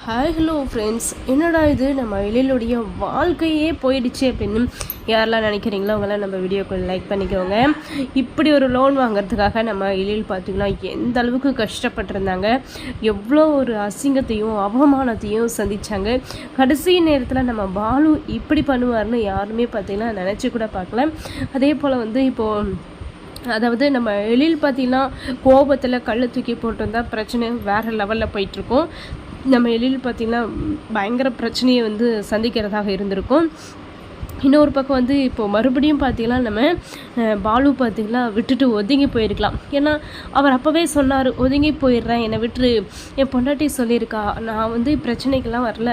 Hi hello friends, என்னடா இது நம்ம எழிலுடைய வாழ்க்கையே போயிடுச்சு அப்படின்னு யாரெல்லாம் நினைக்கிறீங்களோ அவங்களாம் நம்ம வீடியோக்கு லைக் பண்ணிக்கோங்க. இப்படி ஒரு லோன் வாங்குறதுக்காக நம்ம எழில் பார்த்திங்கன்னா எந்த அளவுக்கு கஷ்டப்பட்டிருந்தாங்க, எவ்வளோ ஒரு அசிங்கத்தையும் அவமானத்தையும் சந்தித்தாங்க. கடைசி நேரத்தில் நம்ம பாலு இப்படி பண்ணுவார்னு யாருமே பார்த்திங்கன்னா நினச்சி கூட பார்க்கல. அதே போல் இப்போது அதாவது நம்ம எழில் பார்த்திங்கன்னா கோபத்தில் கல் தூக்கி போட்டிருந்தா பிரச்சனை வேறு லெவலில் போயிட்டுருக்கோம். நம்ம எழில் பார்த்திங்கன்னா பயங்கர பிரச்சனையை சந்திக்கிறதாக இருந்திருக்கும். இன்னொரு பக்கம் இப்போது மறுபடியும் பார்த்திங்கன்னா நம்ம பாலு பார்த்திங்கன்னா விட்டுட்டு ஒதுங்கி போயிருக்கலாம். ஏன்னா அவர் அப்போவே சொன்னார், ஒதுங்கி போயிடுறேன், என்னை விட்டுரு, என் பொண்டாட்டி சொல்லியிருக்கா, நான் பிரச்சனைக்கெல்லாம் வரல,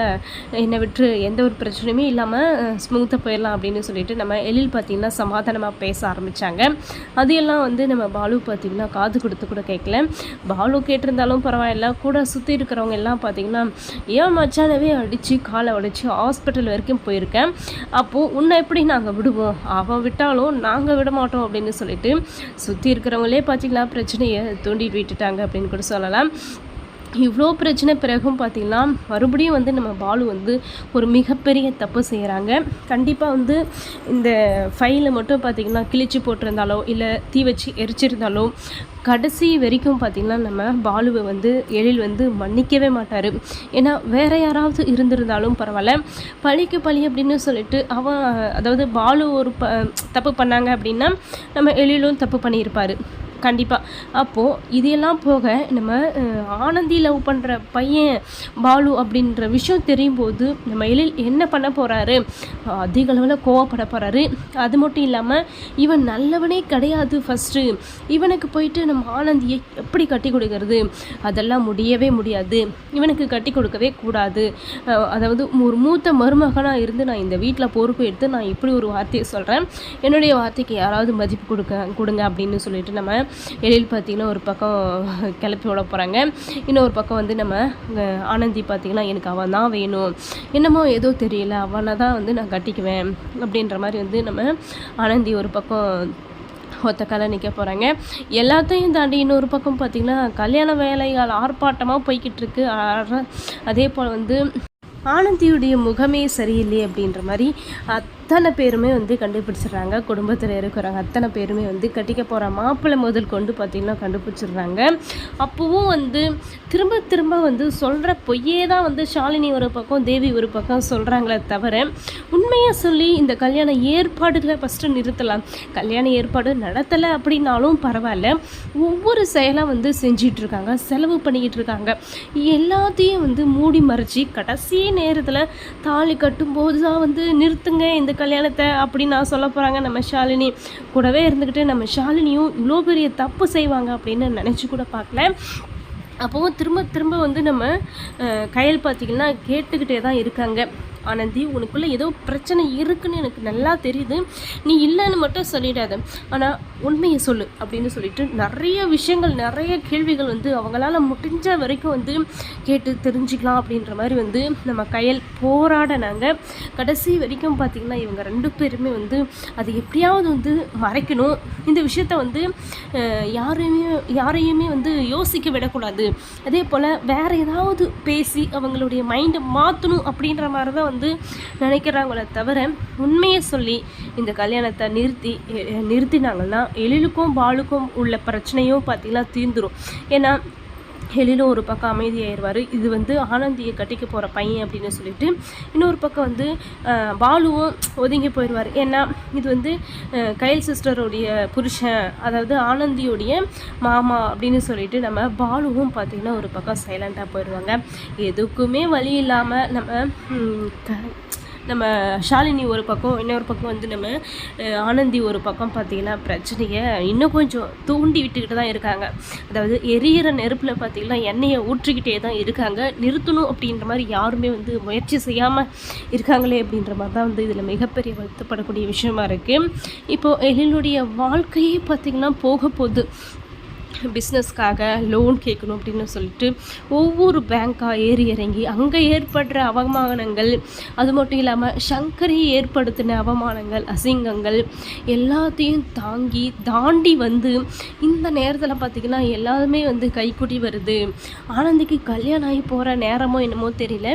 என்னை விட்டுரு, எந்த ஒரு பிரச்சனையுமே இல்லாமல் ஸ்மூத்தாக போயிடலாம் அப்படின்னு சொல்லிட்டு நம்ம எழில் பார்த்திங்கன்னா சமாதானமாக பேச ஆரம்பித்தாங்க. அதையெல்லாம் நம்ம பாலு பார்த்திங்கன்னா காது கொடுத்து கூட கேட்கல. பாலு கேட்டிருந்தாலும் பரவாயில்ல, கூட சுற்றி இருக்கிறவங்க எல்லாம் பார்த்திங்கன்னா ஏன் மச்சானவே அடித்து காலை உடைச்சி ஹாஸ்பிட்டல் வரைக்கும் போயிருக்கேன், அப்போது உன்னை எப்படி நாங்கள் விடுவோம், அவன் விட்டாலும் நாங்கள் விட மாட்டோம் அப்படின்னு சொல்லிட்டு சுற்றி இருக்கிறவங்களே பார்த்திங்களா பிரச்சனையை தூண்டிட்டு விட்டுட்டாங்க அப்படின்னு கூட சொல்லலாம். இவ்வளோ பிரச்சனை பிறகும் பார்த்திங்கன்னா மறுபடியும் நம்ம பாலு ஒரு மிகப்பெரிய தப்பு செய்கிறாங்க. கண்டிப்பாக இந்த ஃபைலை மட்டும் பார்த்திங்கன்னா கிழிச்சு போட்டிருந்தாலோ இல்லை தீ வச்சு எரிச்சிருந்தாலோ கடைசி வரைக்கும் பார்த்திங்கன்னா நம்ம பாலுவை எழில் மன்னிக்கவே மாட்டார். ஏன்னா வேறு யாராவது இருந்திருந்தாலும் பரவாயில்ல, பழிக்கு பழி அப்படின்னு சொல்லிட்டு அவன், அதாவது பாலு ஒரு தப்பு பண்ணாங்க அப்படின்னா நம்ம எழிலும் தப்பு பண்ணியிருப்பார் கண்டிப்பாக. அப்போது இதையெல்லாம் போக நம்ம ஆனந்தி லவ் பண்ணுற பையன் பாலு அப்படின்ற விஷயம் தெரியும் போது நம்ம எழில் என்ன பண்ண போகிறாரு, அதிக அளவில் கோவப்பட போகிறாரு. அது மட்டும் இல்லாமல் இவன் நல்லவனே கிடையாது, ஃபஸ்ட்டு இவனுக்கு போயிட்டு நம்ம ஆனந்தியை எப்படி கட்டி கொடுக்கறது, அதெல்லாம் முடியவே முடியாது, இவனுக்கு கட்டி கொடுக்கவே கூடாது. அதாவது ஒரு மூத்த மருமகனாக இருந்து நான் இந்த வீட்டில் பொறுப்பு எடுத்து நான் இப்படி ஒரு வார்த்தையை சொல்கிறேன், என்னுடைய வார்த்தைக்கு யாராவது மதிப்பு கொடுங்க அப்படின்னு சொல்லிட்டு நம்ம எழில் பார்த்திங்கன்னா ஒரு பக்கம் கிளப்பி விட போகிறாங்க. இன்னொரு பக்கம் நம்ம ஆனந்தி பார்த்திங்கன்னா எனக்கு அவன் தான் வேணும், என்னமோ ஏதோ தெரியல, அவனை தான் நான் கட்டிக்குவேன் அப்படின்ற மாதிரி நம்ம ஆனந்தி ஒரு பக்கம் ஒத்த கால நிற்க போகிறாங்க. எல்லாத்தையும் தாண்டி இன்னொரு பக்கம் பார்த்திங்கன்னா கல்யாண வேலைகள் ஆர்ப்பாட்டமாக போய்கிட்டு இருக்கு. அதே போல் ஆனந்தியுடைய முகமே சரியில்லை அப்படின்ற மாதிரி அத்தனை பேருமே கண்டுபிடிச்சிடுறாங்க. குடும்பத்தில் இருக்கிறாங்க அத்தனை பேருமே கட்டிக்க போகிற மாப்பிள்ளை முதல் கொண்டு பார்த்திங்கன்னா கண்டுபிடிச்சிடுறாங்க. அப்போவும் திரும்ப திரும்ப சொல்கிற பொய்யே தான் ஷாலினி ஒரு பக்கம் தேவி ஒரு பக்கம் சொல்கிறாங்களே தவிர உண்மையாக சொல்லி இந்த கல்யாண ஏற்பாடுகளை ஃபஸ்ட்டு நிறுத்தலாம். கல்யாண ஏற்பாடு நடத்தலை அப்படின்னாலும் பரவாயில்ல, ஒவ்வொரு செயலாக செஞ்சிட்ருக்காங்க, செலவு பண்ணிக்கிட்டு இருக்காங்க. எல்லாத்தையும் மூடி மறைச்சி கடைசி நேரத்தில் தாலி கட்டும்போது தான் நிறுத்துங்க இந்த கல்யாணத்தை அப்படின்னு நான் சொல்ல போகிறாங்க. நம்ம ஷாலினி கூடவே இருந்துக்கிட்டு நம்ம ஷாலினியும் இவ்வளோ பெரிய தப்பு செய்வாங்க அப்படின்னு நினச்சி கூட பார்க்கல. அப்போவும் திரும்ப திரும்ப நம்ம கையல் பார்த்திங்கன்னா கேட்டுக்கிட்டே தான் இருக்காங்க. ஆனந்தி, உனக்குள்ளே ஏதோ பிரச்சனை இருக்குன்னு எனக்கு நல்லா தெரியுது, நீ இல்லைன்னு மட்டும் சொல்லிடாத, ஆனால் உண்மையை சொல்லு அப்படின்னு சொல்லிட்டு நிறைய விஷயங்கள் நிறைய கேள்விகள் அவங்களால முடிஞ்ச வரைக்கும் கேட்டு தெரிஞ்சுக்கலாம் அப்படின்ற மாதிரி நம்ம கையல் போராடினாங்க. கடைசி வரைக்கும் பார்த்திங்கன்னா இவங்க ரெண்டு பேருமே அது எப்படியாவது மறைக்கணும், இந்த விஷயத்த யாரையுமே யோசிக்க விடக்கூடாது, அதே போல் வேறு ஏதாவது பேசி அவங்களுடைய மைண்டை மாற்றணும் அப்படின்ற மாதிரி தான் நினைக்கிறாங்களே தவிர உண்மையை சொல்லி இந்த கல்யாணத்தை நிறுத்தினாங்கன்னா எழிலுக்கும் பாலுக்கும் உள்ள பிரச்சனையும் பார்த்திங்கன்னா தீர்ந்துடும். ஏன்னா எழிலும் ஒரு பக்கம் அமைதியாகிடுவார், இது ஆனந்தியை கட்டிக்க போகிற பையன் அப்படின்னு சொல்லிட்டு. இன்னொரு பக்கம் பாலுவும் ஒதுங்கி போயிடுவார். ஏன்னா இது கையல் சிஸ்டருடைய புருஷன், அதாவது ஆனந்தியோடைய மாமா அப்படின்னு சொல்லிட்டு நம்ம பாலுவும் பார்த்திங்கன்னா ஒரு பக்கம் சைலண்ட்டாக போயிடுவாங்க. எதுக்குமே வழி இல்லாமல் நம்ம ஷாலினி ஒரு பக்கம், இன்னொரு பக்கம் நம்ம ஆனந்தி ஒரு பக்கம் பார்த்திங்கன்னா பிரச்சனையை இன்னும் கொஞ்சம் தூண்டி விட்டுக்கிட்டு தான் இருக்காங்க. அதாவது எரியிற நெருப்பில் பார்த்திங்கன்னா எண்ணெயை ஊற்றிக்கிட்டே தான் இருக்காங்க. நிறுத்தணும் அப்படின்ற மாதிரி யாருமே முயற்சி செய்யாமல் இருக்காங்களே அப்படின்ற மாதிரி தான் இதில் மிகப்பெரிய வருத்தப்படக்கூடிய விஷயமா இருக்குது. இப்போது எழிலுடைய வாழ்க்கையே பார்த்திங்கன்னா போக போகுது. பிஸ்னஸ்க்காக லோன் கேட்கணும் அப்படின்னு சொல்லிட்டு ஒவ்வொரு பேங்க்காக ஏறி இறங்கி அங்கே ஏற்படுற அவமானங்கள், அது மட்டும் இல்லாமல் சங்கரி ஏற்படுத்தின அவமானங்கள், அசிங்கங்கள் எல்லாத்தையும் தாண்டி வந்து இந்த நேரத்தில் பார்த்திங்கன்னா எல்லாருமே வந்து கைக்குட்டி வருது. ஆனந்திக்கு கல்யாணம் ஆகி போகிற நேரமோ என்னமோ தெரியல,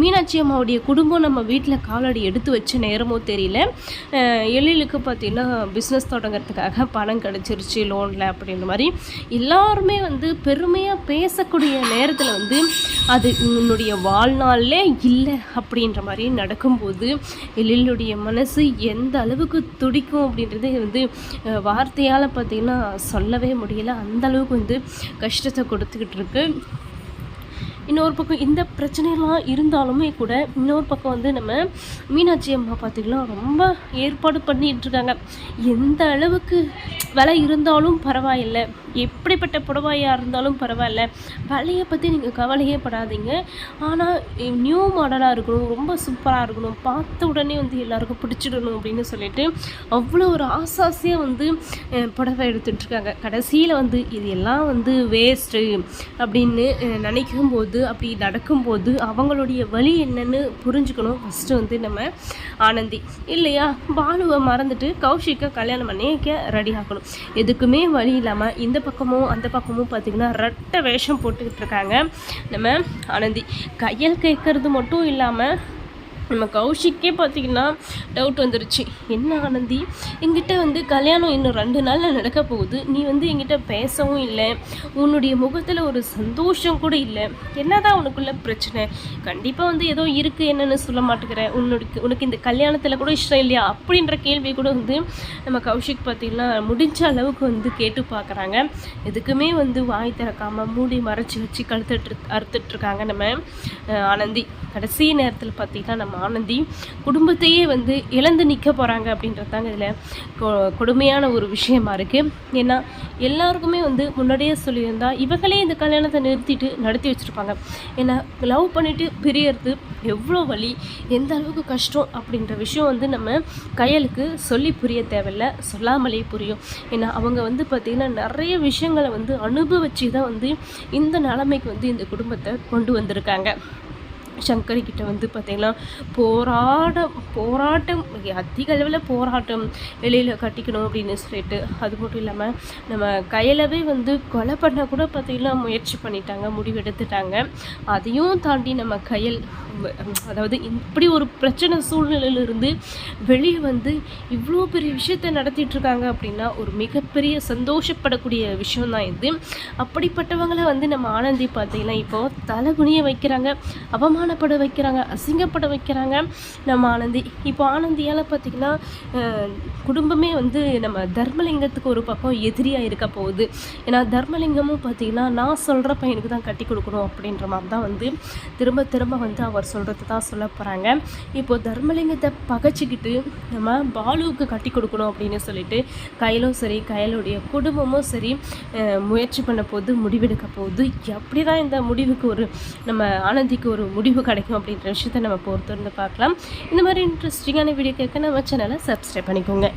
மீனாட்சி அம்மாவுடைய குடும்பம் நம்ம வீட்டில் காலடி எடுத்து வச்ச நேரமோ தெரியல, எழிலுக்கு பார்த்திங்கன்னா பிஸ்னஸ் தொடங்கிறதுக்காக பணம் கிடச்சிருச்சு லோனில் அப்படின்ற மாதிரி எல்லாருமே வந்து பெருமையாக பேசக்கூடிய நேரத்தில் வந்து அது உன்னுடைய வாழ்நாளிலே இல்லை அப்படின்ற மாதிரி நடக்கும்போது எழிலுடைய மனசு எந்த அளவுக்கு துடிக்கும் அப்படின்றது வந்து வார்த்தையால் பார்த்திங்கன்னா சொல்லவே முடியலை. அந்த அளவுக்கு வந்து கஷ்டத்தை கொடுத்துக்கிட்டு இருக்கு. இன்னொரு பக்கம் இந்த பிரச்சனைலாம் இருந்தாலுமே கூட இன்னொரு பக்கம் வந்து நம்ம மீனாட்சி அம்மா பார்த்திங்கன்னா ரொம்ப ஏற்பாடு பண்ணிகிட்ருக்காங்க. எந்த அளவுக்கு விலை இருந்தாலும் பரவாயில்லை, எப்படிப்பட்ட புடவையாக இருந்தாலும் பரவாயில்ல, விலையை பற்றி நீங்கள் கவலையே படாதீங்க, ஆனால் நியூ மாடலாக இருக்கணும், ரொம்ப சூப்பராக இருக்கணும், பார்த்த உடனே வந்து எல்லாருக்கும் பிடிச்சிடணும் அப்படின்னு சொல்லிட்டு அவ்வளோ ஒரு ஆசாசியாக வந்து புடவை எடுத்துகிட்ருக்காங்க. கடைசியில் வந்து இது எல்லாம் வந்து வேஸ்ட்டு அப்படின்னு நினைக்கும்போது, அப்படி நடக்கும்போது அவங்களுடைய வழி என்னன்னு புரிஞ்சுக்கணும். ஃபஸ்ட்டு வந்து நம்ம ஆனந்தி இல்லையா, பாலுவை மறந்துட்டு கௌஷிக்கை கல்யாணம் பண்ணிக்க ரெடி ஆகணும். எதுக்குமே வழி இல்லாமல் இந்த பக்கமும் அந்த பக்கமும் பார்த்திங்கன்னா ரெட்டை வேஷம் போட்டுக்கிட்டு இருக்காங்க நம்ம ஆனந்தி. கையல் கேட்கறது மட்டும் இல்லாமல் நம்ம கௌஷிக்கே பார்த்திங்கன்னா டவுட் வந்துருச்சு. என்ன ஆனந்தி, எங்கிட்ட வந்து கல்யாணம் இன்னும் 2 நாளில் நடக்க போகுது, நீ வந்து எங்கிட்ட பேசவும் இல்லை, உன்னுடைய முகத்தில் ஒரு சந்தோஷம் கூட இல்லை, என்னதான் உனக்குள்ள பிரச்சனை, கண்டிப்பாக வந்து ஏதோ இருக்குது, என்னென்னு சொல்ல மாட்டேங்கிற, உனக்கு இந்த கல்யாணத்தில் கூட இஷ்டம் இல்லையா அப்படின்ற கேள்வி கூட வந்து நம்ம கௌஷிக் பார்த்திங்கன்னா முடிஞ்ச அளவுக்கு வந்து கேட்டு பார்க்குறாங்க. எதுக்குமே வந்து வாய் திறக்காமல் மூடி மறைச்சி வச்சு அறுத்துட்ருக்காங்க நம்ம ஆனந்தி. கடைசி நேரத்தில் பார்த்திங்கன்னா நம்ம ஆனந்தி குடும்பத்தையே வந்து இழந்து நிற்க போகிறாங்க அப்படின்றது தாங்க இதில் கொடுமையான ஒரு விஷயமா இருக்குது. ஏன்னா எல்லாருக்குமே வந்து முன்னாடியே சொல்லியிருந்தா இவங்களே இந்த கல்யாணத்தை நிறுத்திட்டு நடத்தி வச்சுருப்பாங்க. ஏன்னா லவ் பண்ணிவிட்டு பிரியறது எவ்வளோ வலி, எந்த அளவுக்கு கஷ்டம் அப்படின்ற விஷயம் வந்து நம்ம கையலுக்கு சொல்லி புரிய தேவையில்லை, சொல்லாமலே புரியும். ஏன்னா அவங்க வந்து பார்த்திங்கன்னா நிறைய விஷயங்களை வந்து அனுபவிச்சு தான் வந்து இந்த நிலைமைக்கு வந்து இந்த குடும்பத்தை கொண்டு வந்திருக்காங்க. சங்கரி கிட்ட வந்து பார்த்திங்கன்னா போராட்டம் அதிக அளவில் போராட்டம், வெளியில் கட்டிக்கணும் அப்படின்னு சொல்லிட்டு, அது மட்டும் இல்லாமல் நம்ம கையிலவே வந்து கொலை பண்ண கூட பார்த்திங்கன்னா முயற்சி பண்ணிட்டாங்க, முடிவெடுத்துட்டாங்க. அதையும் தாண்டி நம்ம கையல் அதாவது இப்படி ஒரு பிரச்சனை சூழ்நிலையிலிருந்து வெளியே வந்து இவ்வளோ பெரிய விஷயத்தை நடத்திட்டுருக்காங்க அப்படின்னா ஒரு மிகப்பெரிய சந்தோஷப்படக்கூடிய விஷயம்தான் இது. அப்படிப்பட்டவங்களை வந்து நம்ம ஆனந்தி பார்த்திங்கன்னா இப்போது தலைகுனிய வைக்கிறாங்க, அவமானப்பட வைக்கிறாங்க, அசிங்கப்பட வைக்கிறாங்க நம்ம ஆனந்தி. இப்போ ஆனந்தியால் பார்த்திங்கன்னா குடும்பமே வந்து நம்ம தர்மலிங்கத்துக்கு ஒரு பக்கம் எதிரியாக இருக்க போகுது. ஏன்னா தர்மலிங்கமும் பார்த்திங்கன்னா நான் சொல்கிற பையனுக்கு தான் கட்டி கொடுக்கணும் அப்படின்ற மாதிரி தான் வந்து திரும்ப திரும்ப வந்து அவர் சொல்கிறது தான் சொல்ல போகிறாங்க. இப்போது தர்மலிங்கத்தை பகைச்சிக்கிட்டு நம்ம பாலுவுக்கு கட்டி கொடுக்கணும் அப்படின்னு சொல்லிட்டு கையிலும் சரி கையிலுடைய குடும்பமும் சரி முயற்சி பண்ண போது, முடிவெடுக்க போகுது. எப்படி தான் இந்த முடிவுக்கு ஒரு நம்ம ஆனந்திக்கு ஒரு முடிவு கிடைக்கும் அப்படின்ற விஷயத்தை நம்ம பொறுத்திருந்து பார்க்கலாம். இந்த மாதிரி இன்ட்ரெஸ்டிங்கான வீடியோ கேட்க நம்ம சேனலை சப்ஸ்கிரைப் பண்ணிக்கோங்க.